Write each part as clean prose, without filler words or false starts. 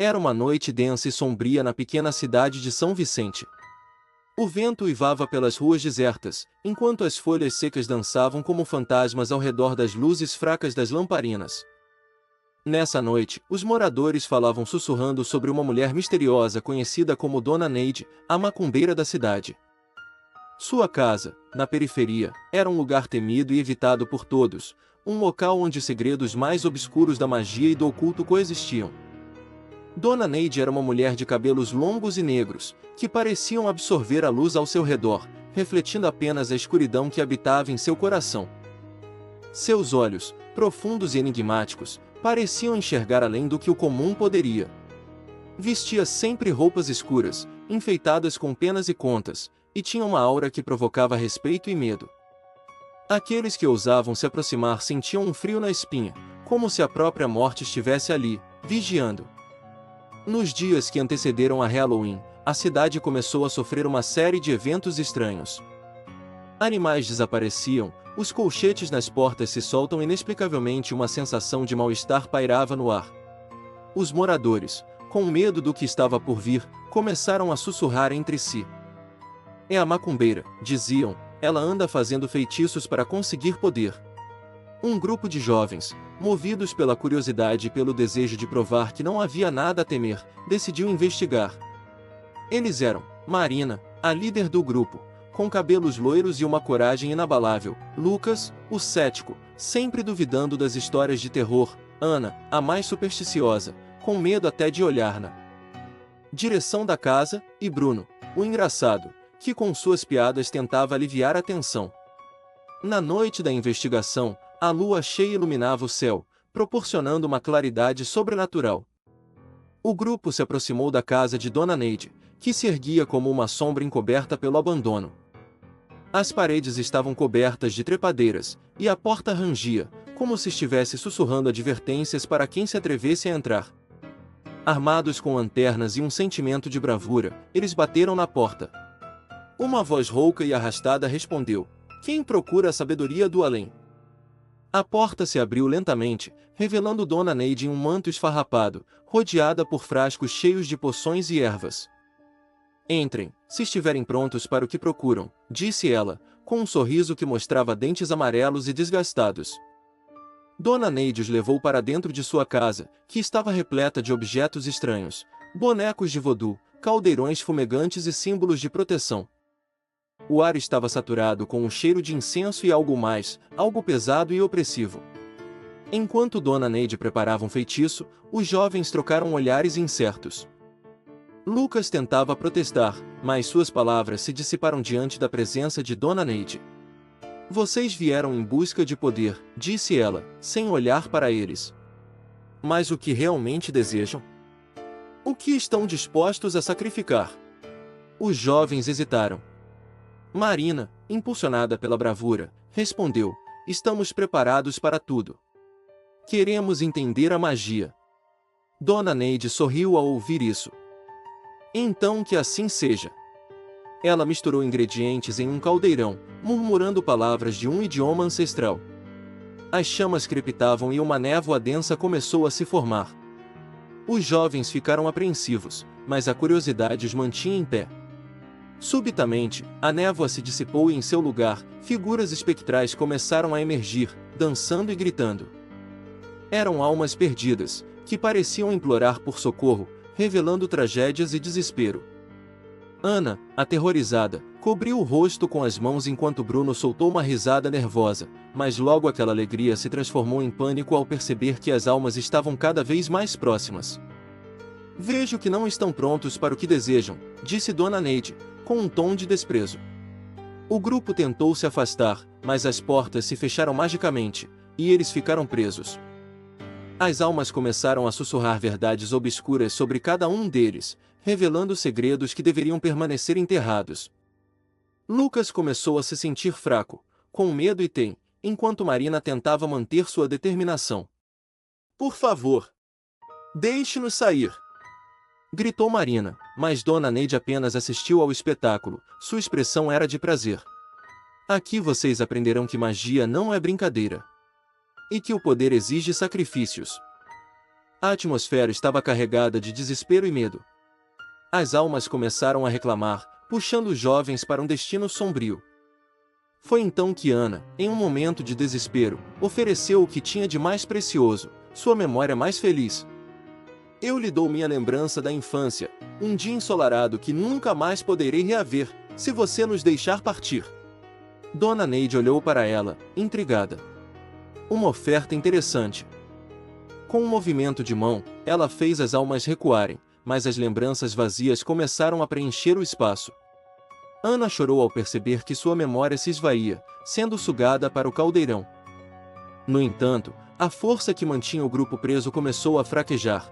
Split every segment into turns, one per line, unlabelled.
Era uma noite densa e sombria na pequena cidade de São Vicente. O vento uivava pelas ruas desertas, enquanto as folhas secas dançavam como fantasmas ao redor das luzes fracas das lamparinas. Nessa noite, os moradores falavam sussurrando sobre uma mulher misteriosa conhecida como Dona Neide, a macumbeira da cidade. Sua casa, na periferia, era um lugar temido e evitado por todos, um local onde os segredos mais obscuros da magia e do oculto coexistiam. Dona Neide era uma mulher de cabelos longos e negros, que pareciam absorver a luz ao seu redor, refletindo apenas a escuridão que habitava em seu coração. Seus olhos, profundos e enigmáticos, pareciam enxergar além do que o comum poderia. Vestia sempre roupas escuras, enfeitadas com penas e contas, e tinha uma aura que provocava respeito e medo. Aqueles que ousavam se aproximar sentiam um frio na espinha, como se a própria morte estivesse ali, vigiando. Nos dias que antecederam a Halloween, a cidade começou a sofrer uma série de eventos estranhos. Animais desapareciam, os colchetes nas portas se soltam e inexplicavelmente uma sensação de mal-estar pairava no ar. Os moradores, com medo do que estava por vir, começaram a sussurrar entre si. "É a macumbeira", diziam, "ela anda fazendo feitiços para conseguir poder." Um grupo de jovens, movidos pela curiosidade e pelo desejo de provar que não havia nada a temer, decidiu investigar. Eles eram Marina, a líder do grupo, com cabelos loiros e uma coragem inabalável; Lucas, o cético, sempre duvidando das histórias de terror; Ana, a mais supersticiosa, com medo até de olhar na direção da casa; e Bruno, o engraçado, que com suas piadas tentava aliviar a tensão. Na noite da investigação, a lua cheia iluminava o céu, proporcionando uma claridade sobrenatural. O grupo se aproximou da casa de Dona Neide, que se erguia como uma sombra encoberta pelo abandono. As paredes estavam cobertas de trepadeiras, e a porta rangia, como se estivesse sussurrando advertências para quem se atrevesse a entrar. Armados com lanternas e um sentimento de bravura, eles bateram na porta. Uma voz rouca e arrastada respondeu: "Quem procura a sabedoria do além?" A porta se abriu lentamente, revelando Dona Neide em um manto esfarrapado, rodeada por frascos cheios de poções e ervas. "Entrem, se estiverem prontos para o que procuram", disse ela, com um sorriso que mostrava dentes amarelos e desgastados. Dona Neide os levou para dentro de sua casa, que estava repleta de objetos estranhos, bonecos de vodú, caldeirões fumegantes e símbolos de proteção. O ar estava saturado com um cheiro de incenso e algo mais, algo pesado e opressivo. Enquanto Dona Neide preparava um feitiço, os jovens trocaram olhares incertos. Lucas tentava protestar, mas suas palavras se dissiparam diante da presença de Dona Neide. "Vocês vieram em busca de poder", disse ela, sem olhar para eles. "Mas o que realmente desejam? O que estão dispostos a sacrificar?" Os jovens hesitaram. Marina, impulsionada pela bravura, respondeu: "Estamos preparados para tudo. Queremos entender a magia." Dona Neide sorriu ao ouvir isso. "Então que assim seja." Ela misturou ingredientes em um caldeirão, murmurando palavras de um idioma ancestral. As chamas crepitavam e uma névoa densa começou a se formar. Os jovens ficaram apreensivos, mas a curiosidade os mantinha em pé. Subitamente, a névoa se dissipou e em seu lugar, figuras espectrais começaram a emergir, dançando e gritando. Eram almas perdidas, que pareciam implorar por socorro, revelando tragédias e desespero. Ana, aterrorizada, cobriu o rosto com as mãos enquanto Bruno soltou uma risada nervosa, mas logo aquela alegria se transformou em pânico ao perceber que as almas estavam cada vez mais próximas. "Vejo que não estão prontos para o que desejam", disse Dona Neide, com um tom de desprezo. O grupo tentou se afastar, mas as portas se fecharam magicamente, e eles ficaram presos. As almas começaram a sussurrar verdades obscuras sobre cada um deles, revelando segredos que deveriam permanecer enterrados. Lucas começou a se sentir fraco, com medo e enquanto Marina tentava manter sua determinação. "Por favor, deixe-nos sair!" gritou Marina, mas Dona Neide apenas assistiu ao espetáculo, sua expressão era de prazer. "Aqui vocês aprenderão que magia não é brincadeira. E que o poder exige sacrifícios." A atmosfera estava carregada de desespero e medo. As almas começaram a reclamar, puxando os jovens para um destino sombrio. Foi então que Ana, em um momento de desespero, ofereceu o que tinha de mais precioso, sua memória mais feliz. Eu lhe dou minha lembrança da infância, um dia ensolarado que nunca mais poderei reaver, se você nos deixar partir. Dona Neide olhou para ela, intrigada. Uma oferta interessante. Com um movimento de mão, ela fez as almas recuarem, mas as lembranças vazias começaram a preencher o espaço. Ana chorou ao perceber que sua memória se esvaía, sendo sugada para o caldeirão. No entanto, a força que mantinha o grupo preso começou a fraquejar.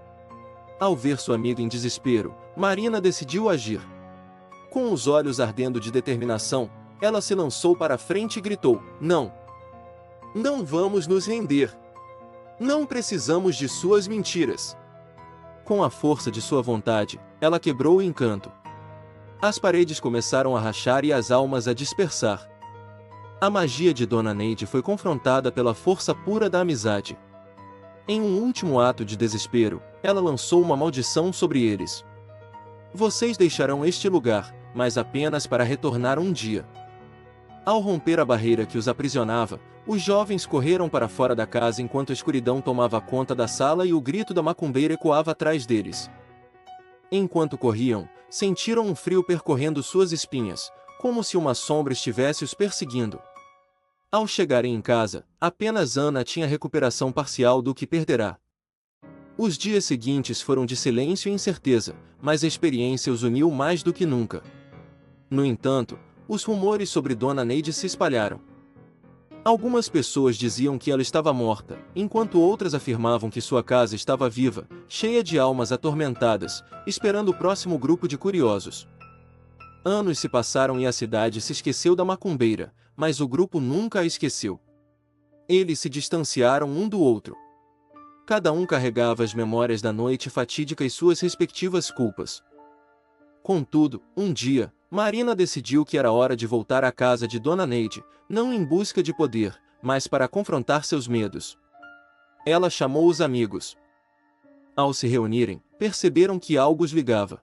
Ao ver sua amiga em desespero, Marina decidiu agir. Com os olhos ardendo de determinação, ela se lançou para a frente e gritou: "Não! Não vamos nos render! Não precisamos de suas mentiras!" Com a força de sua vontade, ela quebrou o encanto. As paredes começaram a rachar e as almas a dispersar. A magia de Dona Neide foi confrontada pela força pura da amizade. Em um último ato de desespero, ela lançou uma maldição sobre eles. "Vocês deixarão este lugar, mas apenas para retornar um dia." Ao romper a barreira que os aprisionava, os jovens correram para fora da casa enquanto a escuridão tomava conta da sala e o grito da macumbeira ecoava atrás deles. Enquanto corriam, sentiram um frio percorrendo suas espinhas, como se uma sombra estivesse os perseguindo. Ao chegarem em casa, apenas Ana tinha recuperação parcial do que perderá. Os dias seguintes foram de silêncio e incerteza, mas a experiência os uniu mais do que nunca. No entanto, os rumores sobre Dona Neide se espalharam. Algumas pessoas diziam que ela estava morta, enquanto outras afirmavam que sua casa estava viva, cheia de almas atormentadas, esperando o próximo grupo de curiosos. Anos se passaram e a cidade se esqueceu da macumbeira, mas o grupo nunca a esqueceu. Eles se distanciaram um do outro. Cada um carregava as memórias da noite fatídica e suas respectivas culpas. Contudo, um dia, Marina decidiu que era hora de voltar à casa de Dona Neide, não em busca de poder, mas para confrontar seus medos. Ela chamou os amigos. Ao se reunirem, perceberam que algo os ligava.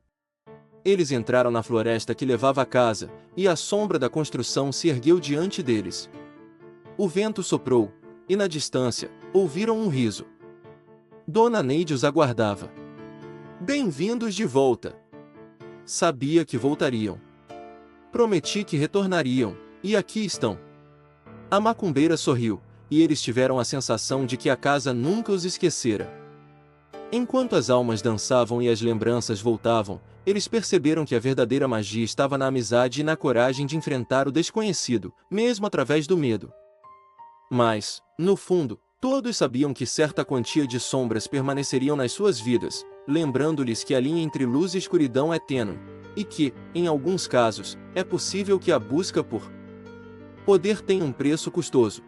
Eles entraram na floresta que levava à casa, e a sombra da construção se ergueu diante deles. O vento soprou, e na distância, ouviram um riso. Dona Neide os aguardava. "Bem-vindos de volta! Sabia que voltariam. Prometi que retornariam, e aqui estão." A macumbeira sorriu, e eles tiveram a sensação de que a casa nunca os esquecera. Enquanto as almas dançavam e as lembranças voltavam, eles perceberam que a verdadeira magia estava na amizade e na coragem de enfrentar o desconhecido, mesmo através do medo. Mas, no fundo, todos sabiam que certa quantia de sombras permaneceriam nas suas vidas, lembrando-lhes que a linha entre luz e escuridão é tênue, e que, em alguns casos, é possível que a busca por poder tenha um preço custoso.